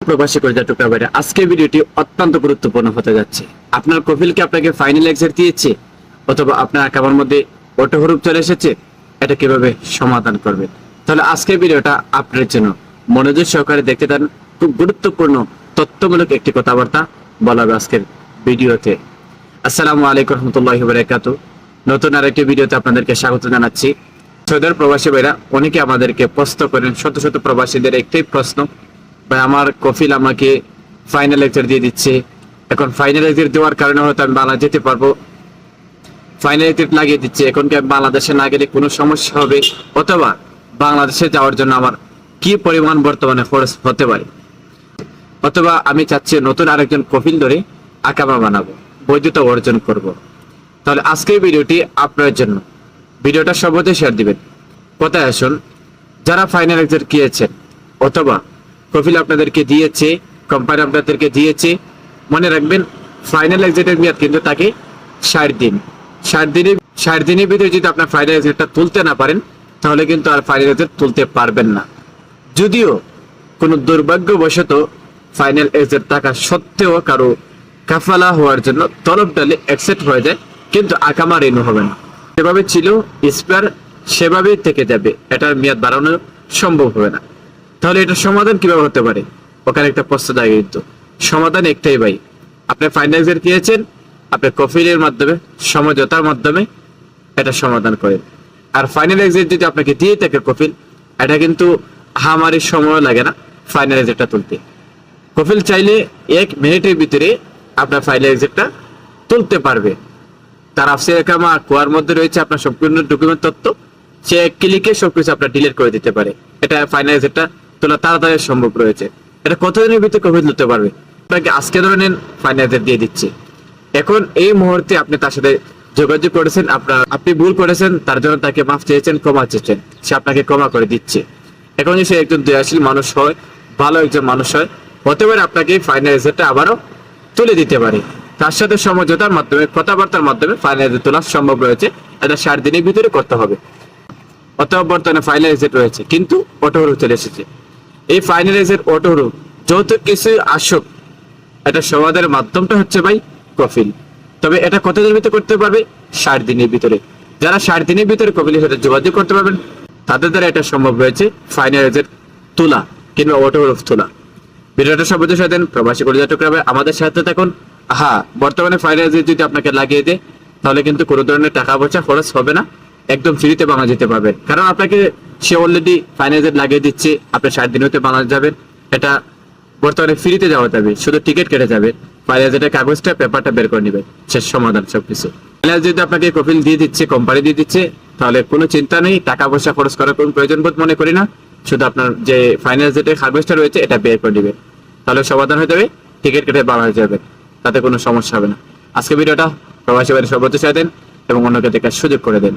প্রবাসী কলিজার টুকরা ভাইরা, আজকের ভিডিওটি অত্যন্ত গুরুত্বপূর্ণ হতে যাচ্ছে। আপনার কফিল কি আপনাকে ফাইনাল এক্সাম দিয়েছে, অথবা আপনার আঁকাবার মধ্যে অটো হরুপ চলে এসেছে, এটা কিভাবে সমাধান করবেন? তাহলে আজকের ভিডিওটা আপনার জন্য মনোযোগ সহকারে দেখতে দেন। খুব গুরুত্বপূর্ণ তথ্যমূলক একটি কথাবার্তা বলা হবে আজকের ভিডিওতে। আসসালামু আলাইকুম রহমতুল্লাহি ওয়া বারাকাতুহু। নতুন আরেকটি ভিডিওতে আপনাদেরকে স্বাগত জানাচ্ছি। সৌদির প্রবাসী ভাইরা অনেকে আমাদেরকে প্রশ্ন করেন, শত শত প্রবাসীদের একটাই প্রশ্ন, ভাই আমার কফিল আমাকে ফাইনাল এক্সাম দিয়ে দিচ্ছে, এখন ফাইনাল এক্সাম দেওয়ার কারণে হয়তো আমি বাংলা যেতে পারবো, ফাইনাল এক্সাম লাগিয়ে দিচ্ছে, এখন কি আমি বাংলাদেশে না গেলে কোনো সমস্যা হবে, অথবা বাংলাদেশে যাওয়ার জন্য আমার কি পরিমাণ বর্তমানে খরচ হতে পারে, অথবা আমি চাচ্ছি নতুন আরেকজন কফিল ধরে আকামা বানাবো, বৈধতা অর্জন করব। তাহলে আজকের ভিডিওটি আপনার জন্য। ভিডিওটা সর্বদাই শেয়ার দিবেন। কথায় আসুন, যারা ফাইনাল এক্সাম গিয়েছেন অথবা কফিল আপনাদেরকে দিয়েছে, কোম্পানি আপনাদেরকে দিয়েছে, মনে রাখবেন ফাইনাল এক্সামের মেয়াদ কিন্তু তাকে 60 দিন। 60 দিনের ভিতরে যদি আপনার ফাইনাল এক্সামটা তুলতে না পারেন, তাহলে কিন্তু আর ফাইনাল এক্সাম তুলতে পারবেন না। যদিও কোনো দুর্ভাগ্যবশত ফাইনাল এক্সাম থাকা সত্ত্বেও কারো কাফালা হওয়ার জন্য তলব ডালে অ্যাকসেপ্ট হয়ে যায়, কিন্তু আকামা রেনু হবে না। যেভাবে ছিল স্পেয়ার সেভাবেই থেকে যাবে, এটার মেয়াদ বাড়ানো সম্ভব হবে না। তাহলে এটা সমাধান কিভাবে হতে পারে? ওখানে একটা প্রশ্ন দাঁড়িয়ে, কিন্তু সমাধান একটাই ভাই, আপনি ফাইনাল এক্সাম দিয়েছেন, আপনি কফিলের মাধ্যমে সমঝোতার মাধ্যমে এটা সমাধান করেন। আর ফাইনাল এক্সাম যদি আপনাকে দিয়ে থাকে কফিল, এটা কিন্তু হামারি সময় লাগে না ফাইনাল এক্সামটা তুলতে। কফিল চাইলে 1 মিনিটের ভিতরে আপনার ফাইনাল এক্সামটা তুলতে পারবে। তার আফসির একামা কোয়ার মধ্যে রয়েছে আপনার সম্পূর্ণ ডকুমেন্ট তথ্য, সে 1 ক্লিকে সবকিছু আপনার ডিলিট করে দিতে পারে। এটা ফাইনাল এক্সামটা তোলা তাড়াতাড়ি সম্ভব রয়েছে। এটা কতদিনের ভিতরে কফিল তুলতে পারবে? আপনাকে আজকে ধরে নেন ফাইনাল এক্সাম দিয়ে দিচ্ছে, এখন এই মুহূর্তে আপনি তার সাথে যোগাযোগ করেছেন, আপনি ভুল করেছেন, তার জন্য তাকে মাফ চেয়েছেন, ক্ষমা চেয়েছেন, সে আপনাকে ক্ষমা করে দিচ্ছে। এখন যদি সে একজন দয়াশীল মানুষ হয়, ভালো একজন মানুষ হয়, হতে পারে আপনাকে ফাইনাল এক্সামটা আবারও তুলে দিতে পারে। তার সাথে সমঝোতার মাধ্যমে, কথাবার্তার মাধ্যমে ফাইনাল এক্সাম তোলা সম্ভব রয়েছে। এটা 60 দিনের ভিতরে করতে হবে। অথবা বর্তমানে ফাইনাল এক্সাম রয়েছে কিন্তু অটোহরু চলে এসেছে। এই ফাইনাল এক্সাম অটোহরু যত কিছু আসুক, এটা সমাধানের মাধ্যমটা হচ্ছে ভাই কফিল। তবে এটা কতদিনের ভিতরে করতে পারবে? 60 দিনের ভিতরে। যারা 60 দিনের ভিতরে কফিলের সাথে যোগাযোগ করতে পারবেন, তাদের দ্বারা এটা সম্ভব রয়েছে ফাইনাল এক্সাম তোলা কিংবা অটোহরু তোলা। ভিডিওটা সর্বোচ্চ সাথে দেন, প্রবাসী কলিজার টুকরা ভাই আমাদের সাথে থাকুন। হ্যাঁ, বর্তমানে ফাইনাল এক্সাম যদি আপনাকে লাগিয়ে দেয়, তাহলে কিন্তু কোনো ধরনের টাকা পয়সা খরচ হবে না, একদম ফ্রিতে বাংলা যেতে পারবেন। কারণ আপনাকে সে অলরেডি ফাইনাল এক্সাম লাগিয়ে দিচ্ছে, আপনি 60 দিন হতে বাংলা যাবেন, এটা বর্তমানে ফ্রিতে যাওয়া যাবে, শুধু টিকিট কেটে যাবে, ফাইনাল এক্সামের কাগজটা পেপারটা বের করে নেবে, শেষ সমাধান সবকিছু। ফাইনাল যদি আপনাকে কফিল দিয়ে দিচ্ছে, কোম্পানি দিয়ে দিচ্ছে, তাহলে কোনো চিন্তা নেই, টাকা পয়সা খরচ করার কোনো প্রয়োজন বোধ মনে করি না। শুধু আপনার যে ফাইনাল এক্সামের কাগজটা রয়েছে এটা বের করে নেবে, তাহলে সমাধান হয়ে যাবে, টিকিট কেটে বাংলা হয়ে যাবে, তাতে কোনো সমস্যা হবে না। আজকে ভিডিওটা প্রবাসী বাড়ির সর্বোচ্চ শেয়ার দেন এবং অন্যকে দেখার সুযোগ করে দেন।